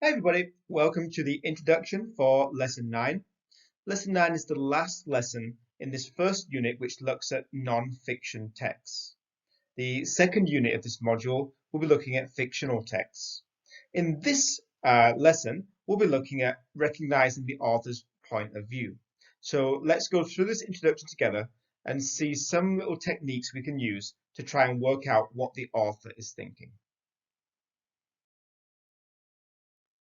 Hi everybody, welcome to the introduction for Lesson 9. Lesson 9 is the last lesson in this first unit which looks at non-fiction texts. The second unit of this module will be looking at fictional texts. In this lesson, we'll be looking at recognizing the author's point of view. So let's go through this introduction together and see some little techniques we can use to try and work out what the author is thinking.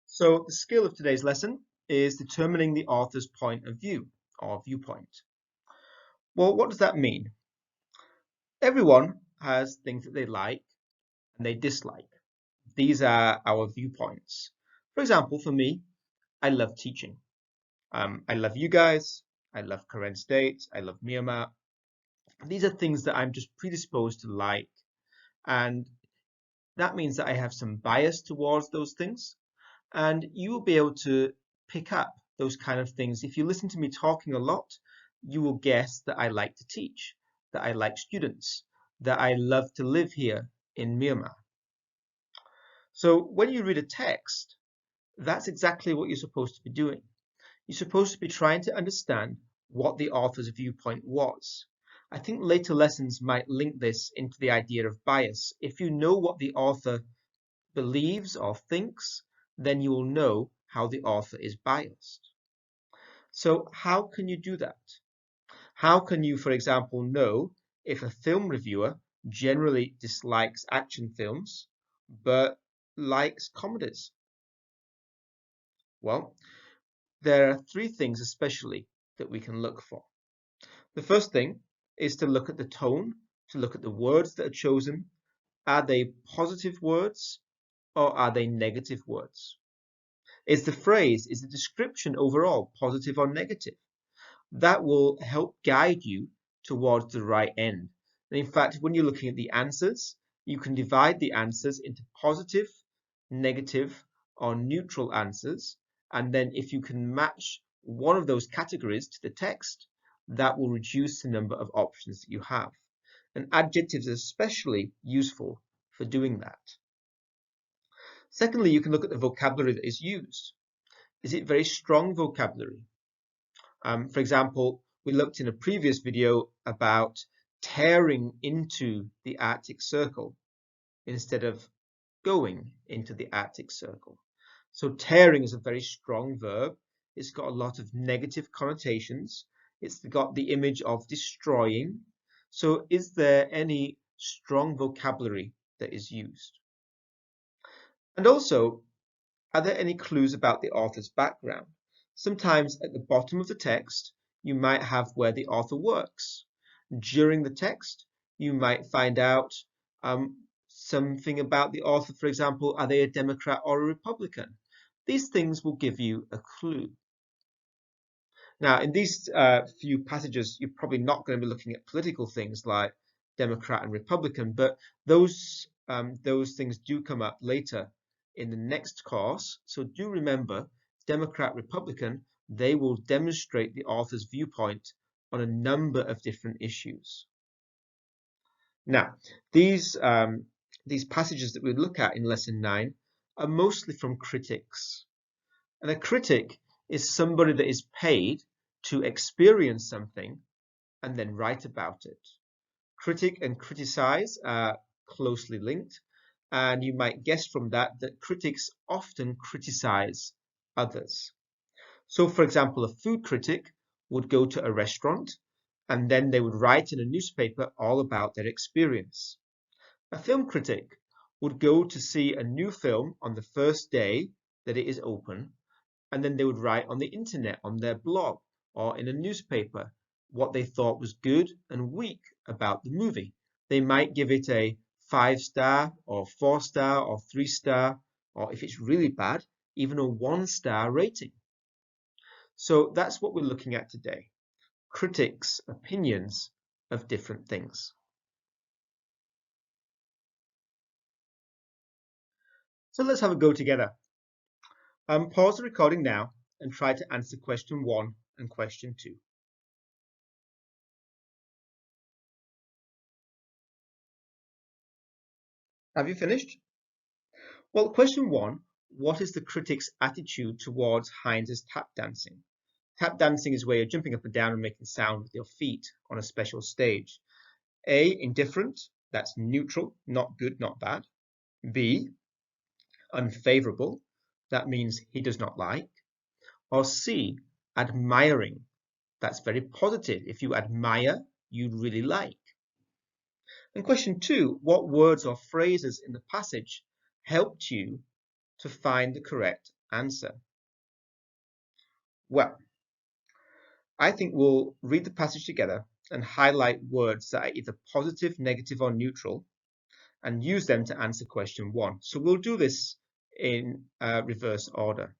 So the skill of today's lesson is determining the author's point of view or viewpoint. Well, what does that mean? Everyone has things that they like and they dislike. These are our viewpoints. For example, for me, I love teaching. I love you guys. I love Karen State. I love Myanmar. These are things that I'm just predisposed to like. And that means that I have some bias towards those things. And you will be able to pick up those kind of things. If you listen to me talking a lot, you will guess that I like to teach, that I like students, that I love to live here in Myanmar. So when you read a text, that's exactly what you're supposed to be doing. You're supposed to be trying to understand what the author's viewpoint was. I think later lessons might link this into the idea of bias. If you know what the author believes or thinks, then you will know how the author is biased. So how can you do that? How can you, for example, know if a film reviewer generally dislikes action films but likes comedies? Well, there are three things especially that we can look for. The first thing is to look at the tone, to look at the words that are chosen. Are they positive words or are they negative words? Is the description overall positive or negative? That will help guide you towards the right end. And in fact, when you're looking at the answers, you can divide the answers into positive, negative, or neutral answers. And then if you can match one of those categories to the text, that will reduce the number of options that you have. And adjectives are especially useful for doing that. Secondly, you can look at the vocabulary that is used. Is it very strong vocabulary? For example, we looked in a previous video about tearing into the Arctic Circle instead of going into the Arctic Circle. So tearing is a very strong verb. It's got a lot of negative connotations. It's got the image of destroying. So is there any strong vocabulary that is used? And also, are there any clues about the author's background? Sometimes at the bottom of the text, you might have where the author works. During the text, you might find out something about the author. For example, are they a Democrat or a Republican? These things will give you a clue. Now, in these few passages, you're probably not going to be looking at political things like Democrat and Republican, but those things do come up later in the next course. So do remember, Democrat, Republican, they will demonstrate the author's viewpoint on a number of different issues. Now, these passages that we look at in Lesson 9 are mostly from critics. And a critic is somebody that is paid to experience something and then write about it. Critic and criticize are closely linked, and you might guess from that that critics often criticize others. So, for example, a food critic would go to a restaurant and then they would write in a newspaper all about their experience. A film critic would go to see a new film on the first day that it is open, and then they would write on the internet, on their blog, or in a newspaper what they thought was good and weak about the movie. They might give it a 5-star or 4-star or 3-star, or if it's really bad, even a 1-star rating. So that's what we're looking at today. Critics' opinions of different things. So let's have a go together. Pause the recording now and try to answer question 1 and question 2. Have you finished? Well, question 1, what is the critic's attitude towards Heinz's tap dancing? Tap dancing is where you're jumping up and down and making sound with your feet on a special stage. A, indifferent, that's neutral, not good, not bad. B, unfavorable, that means he does not like. Or C, admiring, that's very positive. If you admire, you really like. And question 2, what words or phrases in the passage helped you to find the correct answer? Well, I think we'll read the passage together and highlight words that are either positive, negative, or neutral and use them to answer question 1. So we'll do this in reverse order.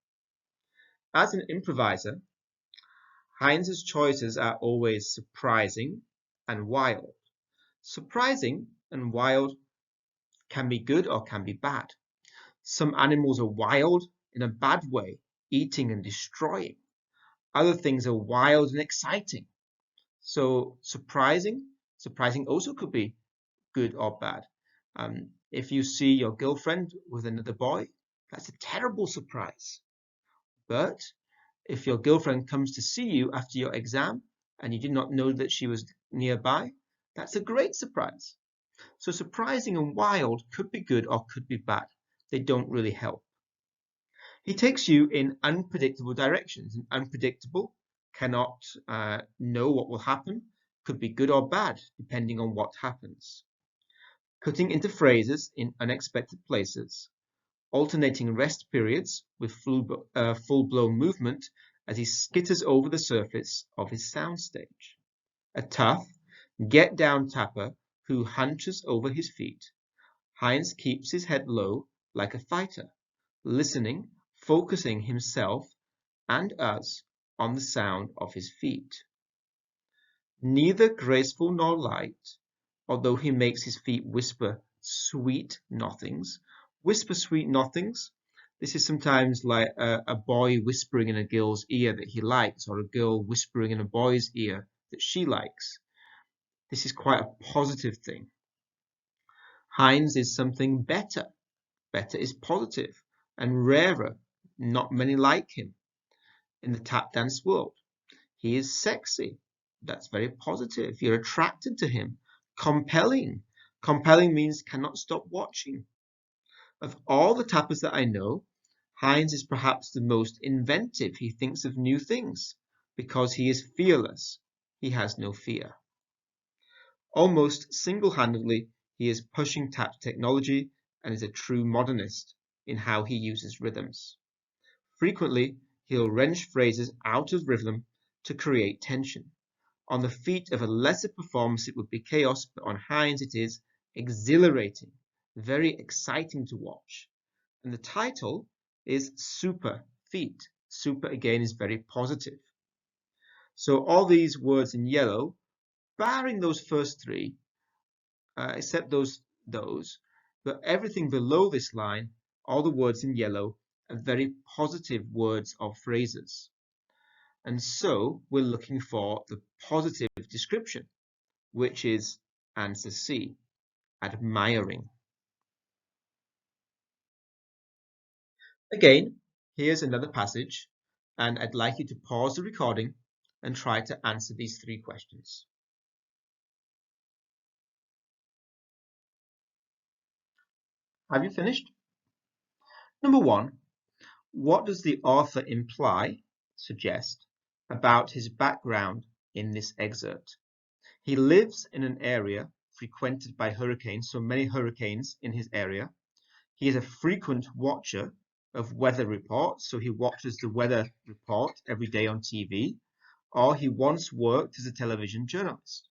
As an improviser, Heinz's choices are always surprising and wild. Surprising and wild can be good or can be bad. Some animals are wild in a bad way, eating and destroying. Other things are wild and exciting. So surprising also could be good or bad. If you see your girlfriend with another boy, that's a terrible surprise. But if your girlfriend comes to see you after your exam and you did not know that she was nearby, that's a great surprise. So surprising and wild could be good or could be bad. They don't really help. He takes you in unpredictable directions, and unpredictable cannot know what will happen, could be good or bad, depending on what happens. Cutting into phrases in unexpected places, alternating rest periods with full-blown movement as he skitters over the surface of his soundstage. A tough, get-down tapper who hunches over his feet. Heinz keeps his head low like a fighter, listening, focusing himself and us on the sound of his feet. Neither graceful nor light, although he makes his feet whisper sweet nothings. Whisper sweet nothings. This is sometimes like a boy whispering in a girl's ear that he likes, or a girl whispering in a boy's ear that she likes. This is quite a positive thing. Heinz is something better. Better is positive and rarer. Not many like him in the tap dance world. He is sexy. That's very positive. You're attracted to him. Compelling. Compelling means cannot stop watching. Of all the tappers that I know, Heinz is perhaps the most inventive. He thinks of new things because he is fearless. He has no fear. Almost single-handedly, he is pushing tap technology and is a true modernist in how he uses rhythms. Frequently, he'll wrench phrases out of rhythm to create tension. On the feet of a lesser performance, it would be chaos, but on Heinz, it is exhilarating, very exciting to watch. And the title is Super Feet. Super, again, is very positive. So all these words in yellow, barring those first three, except those, but everything below this line, all the words in yellow, are very positive words or phrases. And so we're looking for the positive description, which is answer C, admiring. Again, here's another passage, and I'd like you to pause the recording and try to answer these 3 questions. Have you finished? Number 1, what does the author imply, suggest, about his background in this excerpt? He lives in an area frequented by hurricanes, so many hurricanes in his area. He is a frequent watcher of weather reports, so he watches the weather report every day on TV, or he once worked as a television journalist.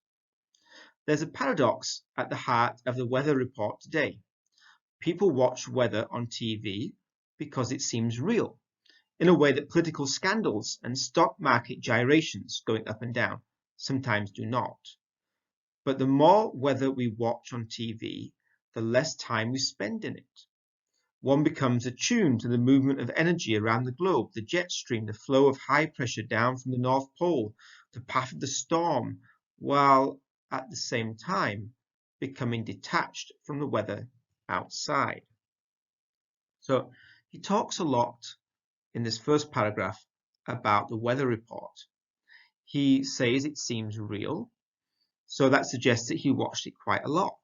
There's a paradox at the heart of the weather report today. People watch weather on TV because it seems real, in a way that political scandals and stock market gyrations going up and down sometimes do not. But the more weather we watch on TV, the less time we spend in it. One becomes attuned to the movement of energy around the globe, the jet stream, the flow of high pressure down from the North Pole, the path of the storm, while at the same time becoming detached from the weather outside. So He talks a lot in this first paragraph about the weather report. He says it seems real, so that suggests that he watched it quite a lot.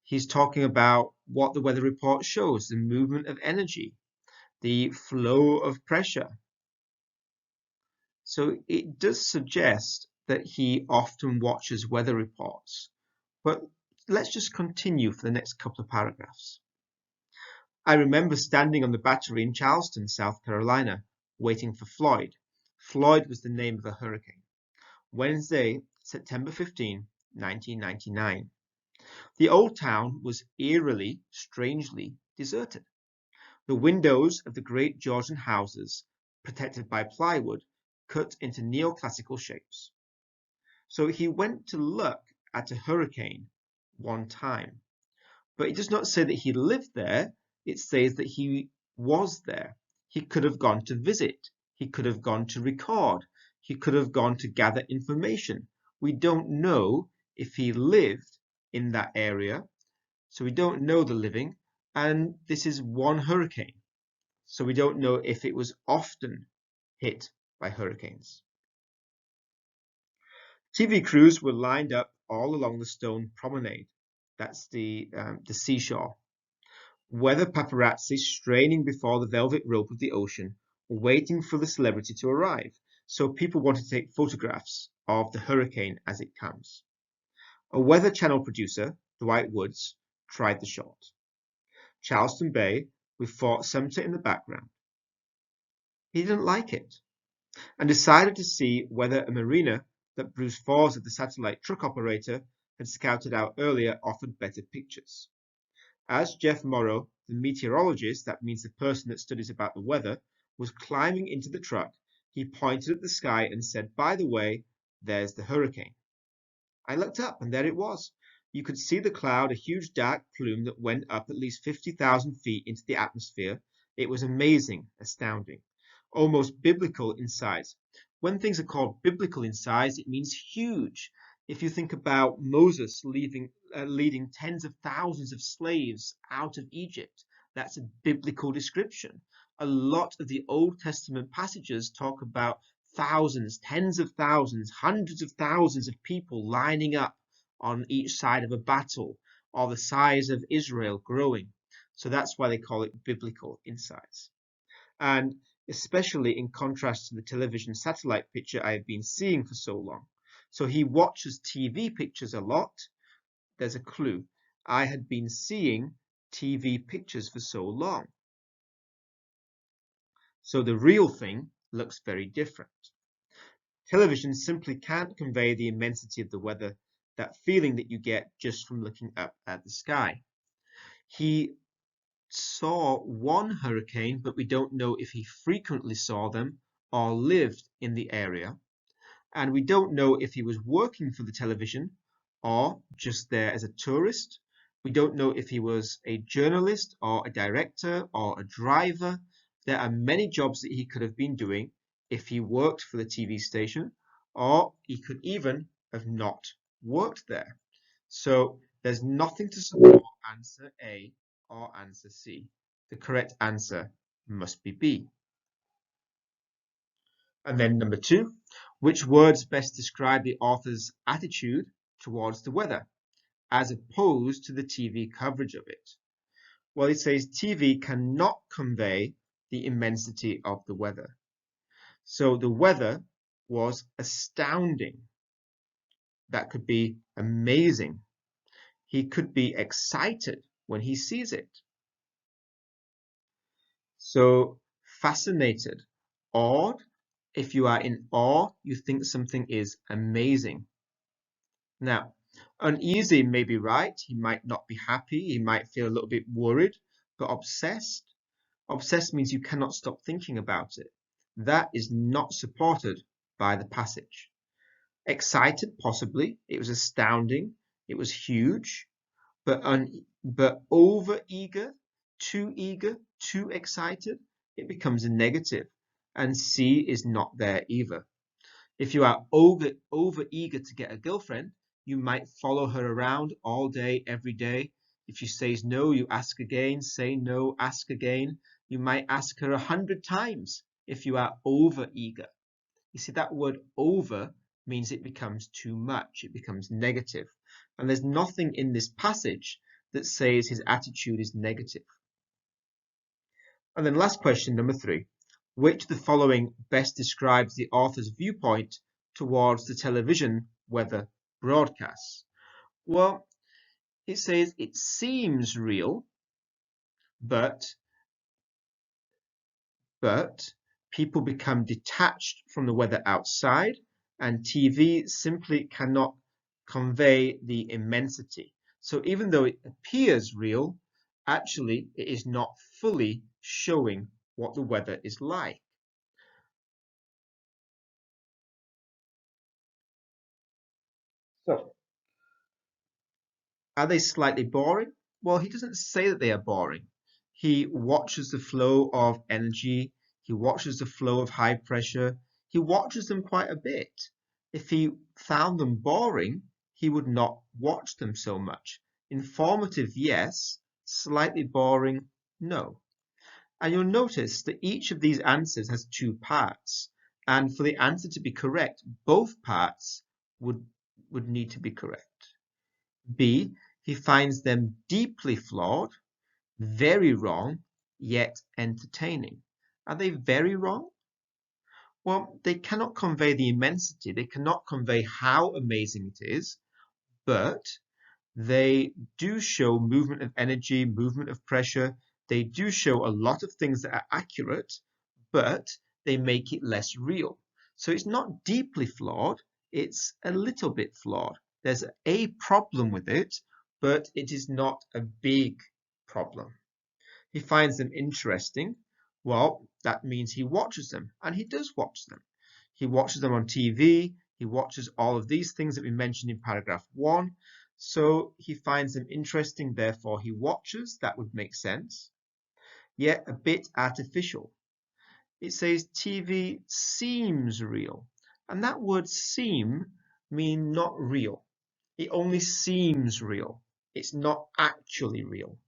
He's talking about what the weather report shows, the movement of energy, the flow of pressure. So it does suggest that he often watches weather reports. But let's just continue for the next couple of paragraphs. I remember standing on the battery in Charleston, South Carolina, waiting for Floyd. Floyd was the name of a hurricane. Wednesday, September 15, 1999. The old town was eerily, strangely deserted. The windows of the great Georgian houses, protected by plywood, cut into neoclassical shapes. So he went to look at a hurricane one time. But it does not say that he lived there, it says that he was there. He could have gone to visit, he could have gone to record, he could have gone to gather information. We don't know if he lived in that area, so we don't know the living, and this is one hurricane. So we don't know if it was often hit by hurricanes. TV crews were lined up all along the stone promenade. That's the seashore. Weather paparazzi straining before the velvet rope of the ocean, waiting for the celebrity to arrive. So people wanted to take photographs of the hurricane as it comes. A Weather Channel producer, Dwight Woods, tried the shot. Charleston Bay with Fort Sumter in the background. He didn't like it and decided to see whether a marina that Bruce Fawes, the satellite truck operator, had scouted out earlier offered better pictures. As Jeff Morrow, the meteorologist, that means the person that studies about the weather, was climbing into the truck, he pointed at the sky and said, "By the way, there's the hurricane." I looked up and there it was. You could see the cloud, a huge dark plume that went up at least 50,000 feet into the atmosphere. It was amazing, astounding, almost biblical in size. When things are called biblical in size, it means huge. If you think about Moses leading tens of thousands of slaves out of Egypt, that's a biblical description. A lot of the Old Testament passages talk about thousands, tens of thousands, hundreds of thousands of people lining up on each side of a battle, or the size of Israel growing. So that's why they call it biblical in size. And especially in contrast to the television satellite picture I have been seeing for so long. So he watches TV pictures a lot. There's a clue. I had been seeing TV pictures for so long. So the real thing looks very different. Television simply can't convey the immensity of the weather, that feeling that you get just from looking up at the sky. He saw one hurricane, but we don't know if he frequently saw them or lived in the area. And we don't know if he was working for the television or just there as a tourist. We don't know if he was a journalist or a director or a driver. There are many jobs that he could have been doing if he worked for the TV station, or he could even have not worked there. So there's nothing to support answer A or answer C. The correct answer must be B. And then number 2, which words best describe the author's attitude towards the weather, as opposed to the TV coverage of it? Well, it says TV cannot convey the immensity of the weather. So the weather was astounding. That could be amazing. He could be excited when he sees it. So fascinated, awed. If you are in awe, you think something is amazing. Now, uneasy may be right. He might not be happy. He might feel a little bit worried, but obsessed. Obsessed means you cannot stop thinking about it. That is not supported by the passage. Excited, possibly. It was astounding. It was huge. But over-eager, too excited, it becomes a negative. And C is not there either. If you are over-eager to get a girlfriend, you might follow her around all day, every day. If she says no, you ask again, say no, ask again. You might ask her 100 times if you are over eager. You see, that word over means it becomes too much, it becomes negative. And there's nothing in this passage that says his attitude is negative. And then last question, number 3. Which of the following best describes the author's viewpoint towards the television weather broadcasts? Well, it says it seems real, but people become detached from the weather outside, and TV simply cannot convey the immensity. So even though it appears real, actually it is not fully showing what the weather is like. So, are they slightly boring? Well, he doesn't say that they are boring. He watches the flow of energy, he watches the flow of high pressure, he watches them quite a bit. If he found them boring, he would not watch them so much. Informative, yes. Slightly boring, no. And you'll notice that each of these answers has 2 parts. And for the answer to be correct, both parts would need to be correct. B, he finds them deeply flawed, very wrong, yet entertaining. Are they very wrong? Well, they cannot convey the immensity, they cannot convey how amazing it is, but they do show movement of energy, movement of pressure. They do show a lot of things that are accurate, but they make it less real. So it's not deeply flawed, it's a little bit flawed. There's a problem with it, but it is not a big problem. He finds them interesting. Well, that means he watches them, and he does watch them. He watches them on TV, he watches all of these things that we mentioned in paragraph 1. So he finds them interesting, therefore he watches. That would make sense. Yet a bit artificial. It says TV seems real, and that word seem means not real. It only seems real. It's not actually real.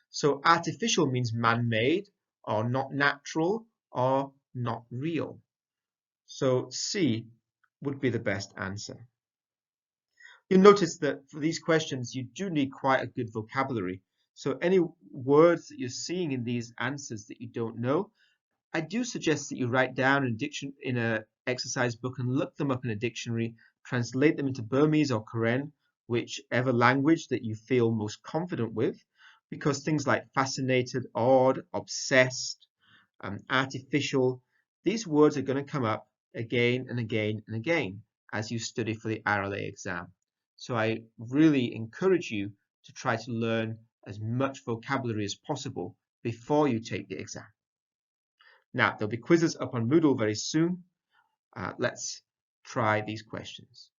So artificial means man-made, or not natural, or not real. So C would be the best answer. You'll notice that for these questions, you do need quite a good vocabulary. So any words that you're seeing in these answers that you don't know, I do suggest that you write down in an exercise book and look them up in a dictionary, translate them into Burmese or Karen, whichever language that you feel most confident with, because things like fascinated, awed, obsessed, artificial, these words are going to come up again and again and again as you study for the RLA exam. So I really encourage you to try to learn as much vocabulary as possible before you take the exam. Now, there'll be quizzes up on Moodle very soon. Let's try these questions.